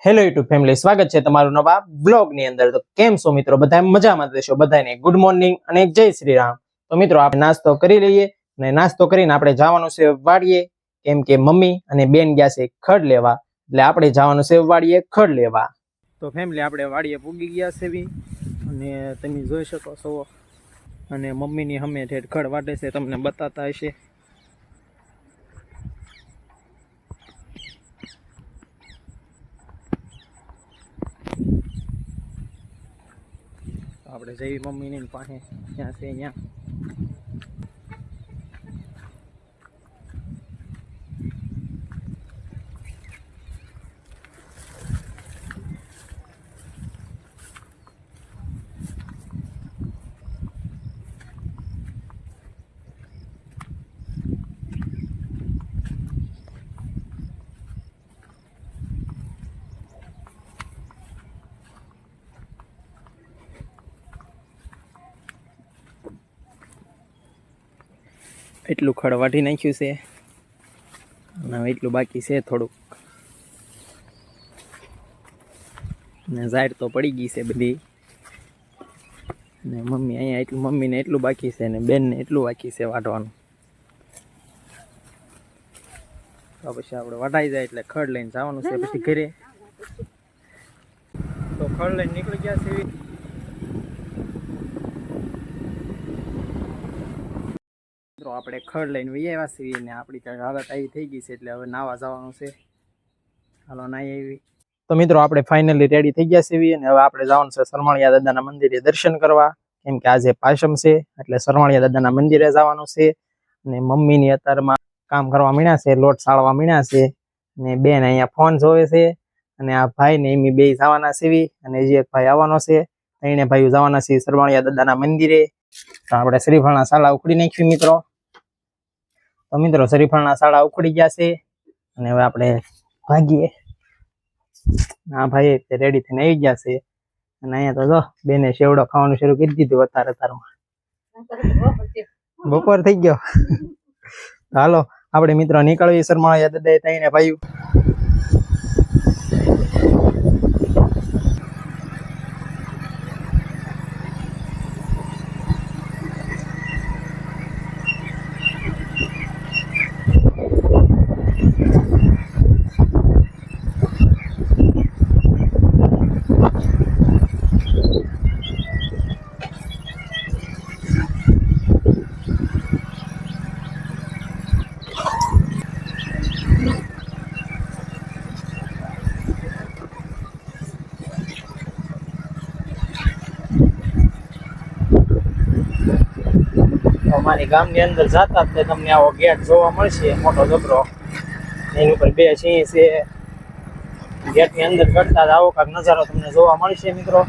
Hello YouTube family, સ્વાગત છે તમારું નવા બ્લોગ ની અંદર। તો કેમ છો મિત્રો? બધા મજામાં દેશો? બધાને ગુડ મોર્નિંગ અને જય શ્રી રામ। તો મિત્રો આપણે નાસ્તો કરી લઈએ અને નાસ્તો કરીને આપણે જવાનું છે વાડીએ, કેમ કે મમ્મી અને બેન ગયા છે ખડ લેવા, એટલે આપણે જવાનું છે વાડીએ ખડ લેવા। તો ફેમિલી આપણે વાડીએ પૂગી ગયા છે અને તમે જોઈ શકો છો, અને મમ્મીની સામે ઠેઠ ખડ વાટે છે, તમને બતાતા હશે। આપણે જઈ મમ્મીની પાસે, ત્યાં છે ત્યાં એટલું ખડ વાટી નાખ્યું છે અને હવે એટલું બાકી છે થોડુંક, ને ઝાડ તો પડી ગઈ છે બધી, ને મમ્મી અહીંયા એટલું, મમ્મીને એટલું બાકી છે ને બેનને એટલું બાકી છે વાટવાનું। તો પછી આપણે વટાઈ જાય એટલે ખડ લઈને જવાનું છે પછી ઘરે। તો ખડ લઈને નીકળી ગયા છે। મિત્રો આપણે ખડ લઈને વહી આવ્યા છીએ ને આપણી કાંઈ હાલત આવી થઈ ગઈ છે, એટલે હવે નાવા જવાનું છે। હાલો નાઈ આવી। તો મિત્રો આપણે ફાઇનલી રેડી થઈ ગયા છીએ અને હવે આપણે જવાનું છે સરમાળિયા દાદાના મંદિરે દર્શન કરવા, કેમ કે આજે પાશમ છે એટલે સરમાળિયા દાદાના મંદિરે જવાનું છે। અને મમ્મીની અત્યારમાં કામ કરવા મીણ્યા છે, લોટ સાળવા મીણ્યા છે, ને બેન અહીંયા ફોન જોવે છે, અને આ ભાઈ ને એમી બે જવાના છે, અને હજી એક ભાઈ આવવાનો છે। એને ભાઈ જવાના છે સરમાળિયા દાદાના મંદિરે। તો આપણે શ્રીફળના સાલા ઉખડી નાખ્યું મિત્રો। તો મિત્રો શ્રીફળના સાલા ઉખડી ગયા છે અને હવે આપણે ભાગીએ। હા ભાઈ રેડી થઈને આવી ગયા છે, અને અહીંયા તો જો બેને શેવડો ખાવાનું શરૂ કરી દીધું અત્યારમાં, બપોર થઈ ગયો। હાલો આપણે મિત્રો નીકળવી સરમાળિયા દાદા તઈને ભાઈ। અમારી ગામની અંદર જાતા જ તમને આવો ગેટ જોવા મળશે, મોટો જબરો, એની ઉપર બે સિંહ છે। ગેટની અંદર ચડતા જ આવો કાંઈક નજારો તમને જોવા મળશે મિત્રો।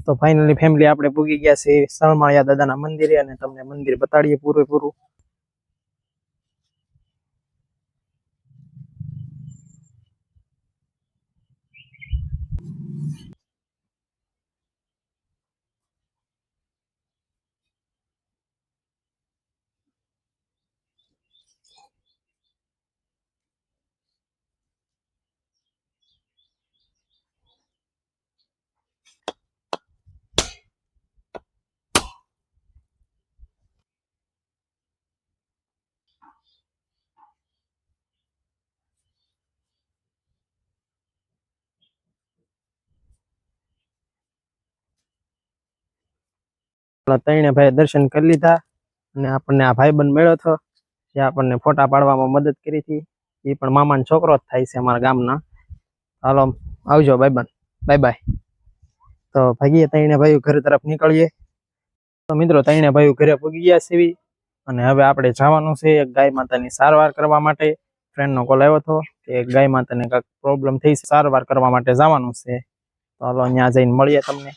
તો ફાઇનલી ફેમિલી આપણે પૂગી ગયા છે સરમાળિયા દાદાના મંદિરે, અને તમને મંદિર બતાડીએ પૂરેપૂરું। ત્રણે ભાઈ દર્શન કરી લીધા, અને આપણને આ ભાઈબંધ મળ્યો હતો જે આપણને ફોટા પાડવામાં મદદ કરી હતી, એ પણ મામાનો છોકરો જ થાય છે અમારા ગામના। હાલો આવજો ભાઈબંધ, બાય બાય। તો ભાગીએ ત્રણે ભાઈઓ ઘર તરફ નીકળીએ। તો મિત્રો ત્રણે ભાઈઓ ઘરે પૂગી ગયા છે, અને હવે આપણે જવાનું છે એક ગાય માતાની સારવાર કરવા માટે। ફ્રેન્ડનો કોલ આવ્યો હતો કે ગાય માતાને કાંઈક પ્રોબ્લેમ થઈ, સારવાર કરવા માટે જવાનું છે। તો હાલો ત્યાં જઈને મળીએ તમને।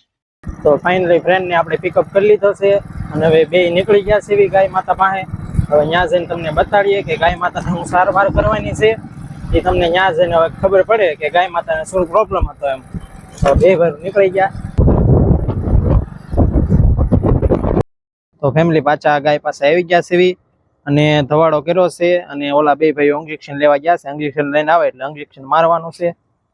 તો ફાઇનલી ફ્રેન્ડને આપણે પિકઅપ કરી લીધો છે, અને હવે બે નીકળી ગયા છે ગાય માતા પાસે। હવે ત્યાં જઈને તમને બતાડીએ કે ગાય માતાને હું સારવાર કરવાની છે, એ તમને ત્યાં જઈને હવે ખબર પડે કે ગાય માતાને શું પ્રોબ્લેમ હતો એમ। તો બે ભાઈ નીકળી ગયા। તો ફેમિલી પાછા ગાય પાસે આવી ગયા છે અને ધવાડો કર્યો છે અને ઓલા બે ભાઈઓ ઇન્જેક્શન લેવા ગયા છે. ઇન્જેક્શન લઈને આવે એટલે ઇન્જેક્શન મારવાનું છે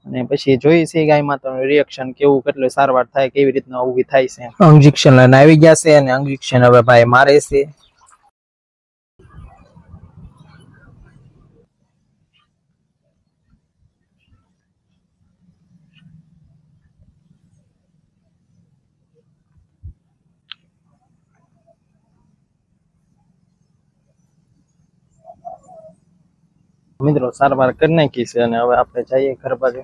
અને પછી જોઈએ છે ગાયમાં તો રિએક્શન કેવું, કેટલું સારવાર થાય, કેવી રીતના ઊભી થાય છે. ઇન્જેક્શન લઈને આવી ગયા છે અને ઇન્જેક્શન હવે ભાઈ મારે છે. મિત્રો સારવાર કરી નાખી છે અને હવે આપણે જઈએ ઘર બાજુ.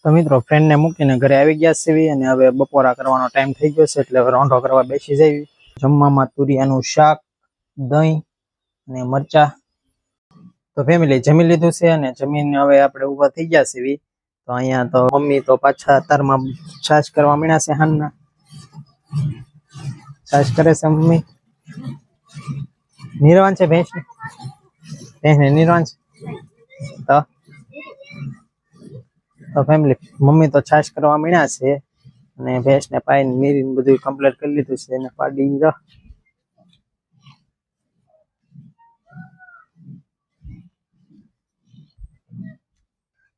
તો મિત્રો ફ્રેન્ડને મૂકીને ઘરે આવી ગયા છે અને હવે બપોરા કરવાનો ટાઈમ થઈ ગયો છે એટલે હવે રોંઢો કરવા બેસી જઈએ. જમવામાં તુરિયાનું શાક, દહીં અને મરચા. તો ફેમિલી જમી લીધું છે અને જમીને હવે આપણે ઊભા થઈ ગયા છે. તો અહીંયા તો મમ્મી તો પાછા તારમાં છાશ કરવા મીણ્યા છે. હાનના છાશ કરે છે મમ્મી. નિર્વાણ છે ભેંસને નિર્વાણ છે તો ફેમિલી મમ્મી તો છાશ કરવા મીણ્યા છે અને ભેંસને પાઈને નીરીને બધું કમ્પ્લીટ કરી લીધું છે એને પાડી જા.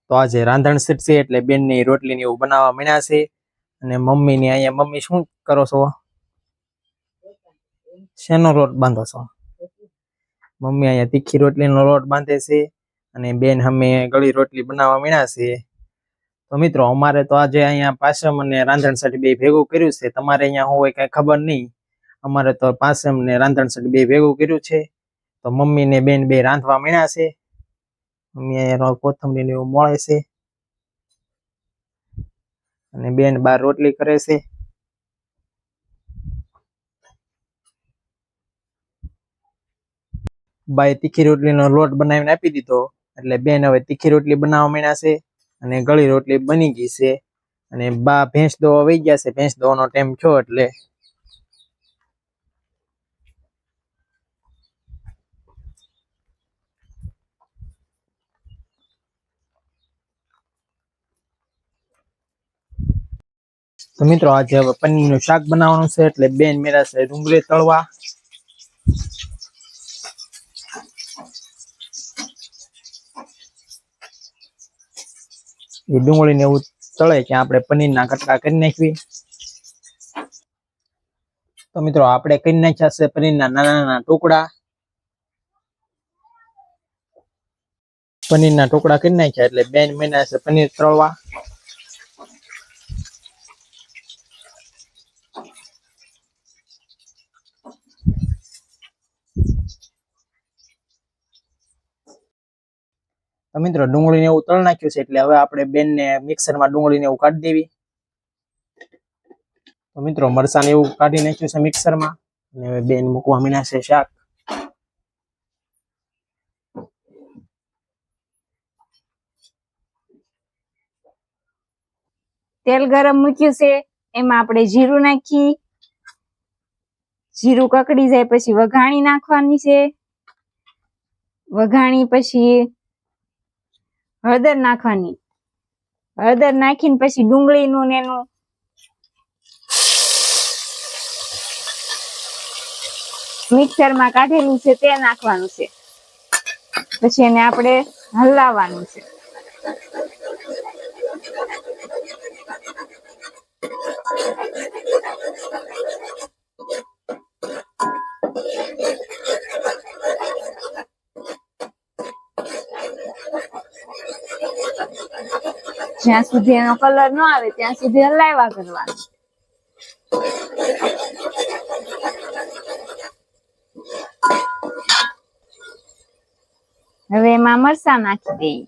તો આજે રાંધણ સીટ છે એટલે બેન ની રોટલી ને એવું બનાવવા મીણ્યા છે અને મમ્મી ની અહીંયા. મમ્મી શું કરો છો? શેનો લોટ બાંધો છો? મમ્મી અહીંયા તીખી રોટલીનો લોટ બાંધે છે અને બેન અમે ગળી રોટલી બનાવવા મીણ્યા છે. તો મિત્રો અમારે તો આજે અહીંયા પાસમ અને રાંધણસઠ બે ભેગું કર્યું છે. તમારે અહીંયા શું હોય કઈ ખબર નહીં. અમારે તો પાસમ ને રાંધણસઠ બે ભેગું કર્યું છે. તો મમ્મી ને બેન બે રાંધવા મીણ્યા છે. મમ્મી અહીંયા કોથમરી ને એવું મળે છે અને બેન બાર રોટલી કરે છે. બાએ તીખી રોટલીનો લોટ બનાવીને આપી દીધો એટલે બેન હવે તીખી રોટલી બનાવવા માંડ્યા છે અને ગળી રોટલી બની ગઈ છે અને બા ભેંસ દોવા વહી ગયા છે. ભેંસ દોવાનો ટાઈમ થયો એટલે તો મિત્રો આજે હવે પનીરનું શાક બનાવવાનું છે એટલે બેન મેરા છે ડુંગળી તળવા. એ ડુંગળીને એવું તળે કે આપણે પનીરના કટકા કરી નાખવી. તો મિત્રો આપણે કરી નાખ્યા છે પનીરના નાના નાના ટુકડા. પનીરના ટુકડા કરી નાખ્યા એટલે બેન મેના છે પનીર તળવા. તો મિત્રો ડુંગળીને એવું તળ નાખ્યું છે એટલે હવે આપણે બેનને મિક્સરમાં ડુંગળીને એવું કાઢી દેવી. તો મિત્રો મરચાં ને એવું કાઢી નાખ્યું છે મિક્સરમાં અને હવે બેન મૂકવા મીના છે શાક. તેલ ગરમ મૂક્યું છે એમાં આપણે જીરું નાખી. જીરું કકડી જાય પછી વઘાણી નાખવાની છે. વઘાણી પછી હળદર નાખવાની. હળદર નાખીને પછી ડુંગળીનું ને એનું મિક્સરમાં કાઢેલું છે તે નાખવાનું છે. પછી એને આપણે હલાવવાનું છે. જ્યાં સુધી એનો કલર ન આવે ત્યાં સુધી હલાવ્યા કરવાનું. હવે એમાં મરચાં નાખી દઈએ.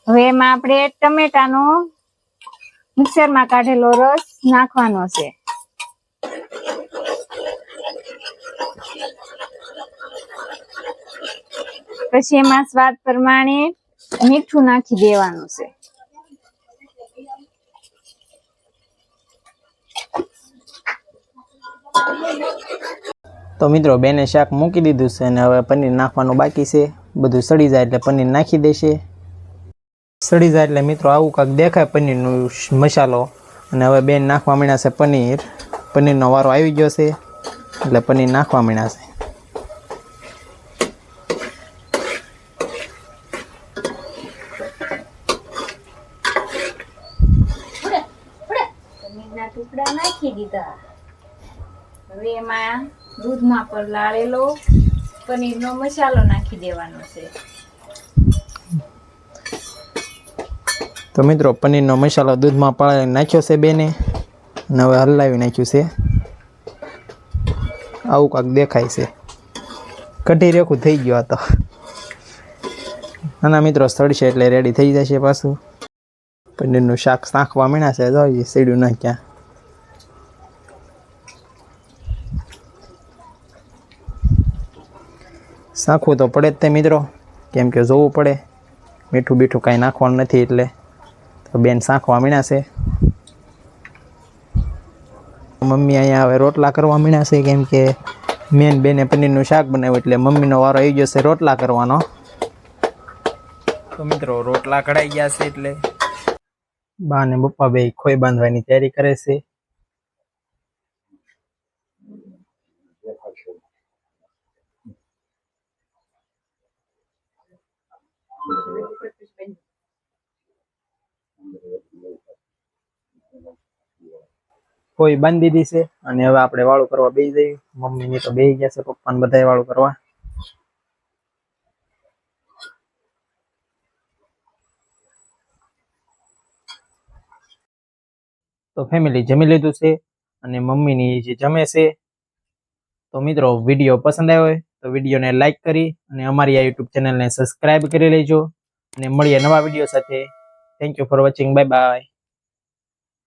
હવે એમાં આપણે ટમેટાનો મિક્સરમાં કાઢેલો રસ નાખવાનો છે. પછી એમાં સ્વાદ પ્રમાણે મીઠું નાખી દેવાનું છે. તો મિત્રો બેને શાક મૂકી દીધું છે અને હવે પનીર નાખવાનું બાકી છે. બધું સડી જાય એટલે પનીર નાખી દેશે. સડી જાય એટલે મિત્રો આવું કાંક દેખાય પનીરનો મસાલો. અને હવે બેન નાખવા માંડ્યા છે પનીર. પનીરનો વારો આવી ગયો છે એટલે પનીર નાખવા માંડ્યા છે. પનીરના ટુકડા નાખી દીધા. હવે એમાં દૂધમાં પલાળેલો પનીરનો મસાલો નાખી દેવાનો છે. તો મિત્રો પનીરનો મસાલો દૂધમાં પલાળી નાખ્યો છે બેને અને હવે હલાવી નાખ્યું છે. આવું કાંક દેખાય છે. કઢી રેખું થઈ ગયો હતો. નાના મિત્રો સડશે એટલે રેડી થઈ જશે પાછું. પનીરનું શાક નાખવા મીણા છે. જોઈએ સીડ્યું ના ક્યાં. શાખવું તો પડે જ તે મિત્રો, કેમ કે જોવું પડે. મીઠું બીઠું કાંઈ નાખવાનું નથી એટલે તો બેન શાંખવા મીણા છે. મમ્મી અહીંયા હવે રોટલા કરવા મીણા છે, કેમ કે મેન બેને પનીરનું શાક બનાવ્યું એટલે મમ્મીનો વારો આવી ગયો છે રોટલા કરવાનો. તો મિત્રો રોટલા કઢાઈ ગયા છે એટલે બા ને પપ્પા બે ખોઈ બાંધવાની તૈયારી કરે છે. કોઈ બાંધી દીધી છે અને હવે આપણે વાળું કરવા બેસી જઈએ. મમ્મી ની તો બેસી ગયા છે, પપ્પા ને બધા વાળું કરવા. તો ફેમિલી જમી લીધું છે અને મમ્મીની જે જમે છે. તો મિત્રો વિડીયો પસંદ આવ્યો હોય તો વિડીયોને લાઈક કરી અને અમારી આ યુટ્યુબ ચેનલને સબસ્ક્રાઈબ કરી લેજો અને મળીએ નવા વિડીયો સાથે. Thank you for watching. Bye bye.